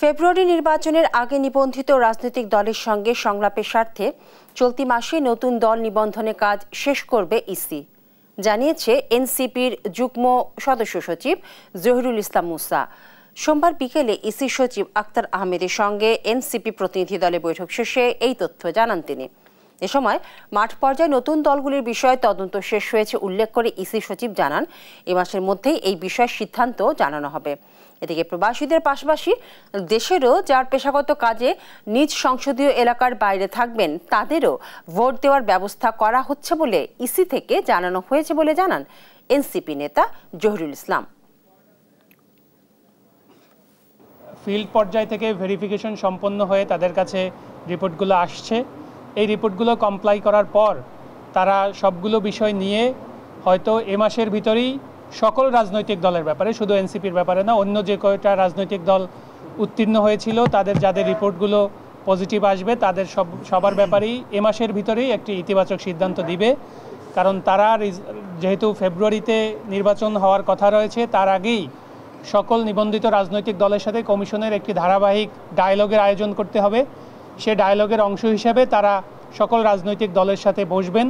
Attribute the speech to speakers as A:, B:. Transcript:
A: ফেব্রুয়ারি নির্বাচনের আগে নিবন্ধিত রাজনৈতিক দলের সঙ্গে সংলাপের স্বার্থে চলতি মাসে নতুন দল নিবন্ধনের কাজ শেষ করবে ইসি, জানিয়েছে এনসিপির যুগ্ম সদস্য সচিব জহিরুল ইসলাম মুসা। সোমবার বিকেলে ইসি সচিব আক্তার আহমেদের সঙ্গে এনসিপি প্রতিনিধি দলের বৈঠক শেষে এই তথ্য জানান তিনি। এ সময় মাঠ পর্যায়ে নতুন দলগুলির বিষয়ে তদন্ত শেষ হয়েছে উল্লেখ করে ইসি সচিব জানান, এ মাসের মধ্যেই এই বিষয়ে সিদ্ধান্ত জানানো হবে। এদিকে প্রবাসীদের পাশাপাশি দেশেরও যার পেশাগত কাজে নিজ সংসদীয় এলাকার বাইরে থাকবেন তাদেরও ভোট দেওয়ার ব্যবস্থা করা হচ্ছে বলে ইসি থেকে জানানো হয়েছে বলে জানান এনসিপি নেতা জহিরুল ইসলাম।
B: ফিল্ড পর্যায় থেকে ভেরিফিকেশন সম্পন্ন হয়ে তাদের কাছে রিপোর্টগুলো আসছে। এই রিপোর্টগুলো কমপ্লাই করার পর তারা সবগুলো বিষয় নিয়ে হয়তো এ মাসের ভিতরেই সকল রাজনৈতিক দলের ব্যাপারে, শুধু এনসিপির ব্যাপারে না, অন্য যে কয়টা রাজনৈতিক দল উত্তীর্ণ হয়েছিল তাদের যাদের রিপোর্টগুলো পজিটিভ আসবে তাদের সবার ব্যাপারেই এ মাসের ভিতরেই একটি ইতিবাচক সিদ্ধান্ত দিবে। কারণ তারা যেহেতু ফেব্রুয়ারিতে নির্বাচন হওয়ার কথা রয়েছে, তার আগেই সকল নিবন্ধিত রাজনৈতিক দলের সাথে কমিশনের একটি ধারাবাহিক ডায়ালগের আয়োজন করতে হবে। সে ডায়ালগের অংশ হিসেবে তারা সকল রাজনৈতিক দলের সাথে বসবেন।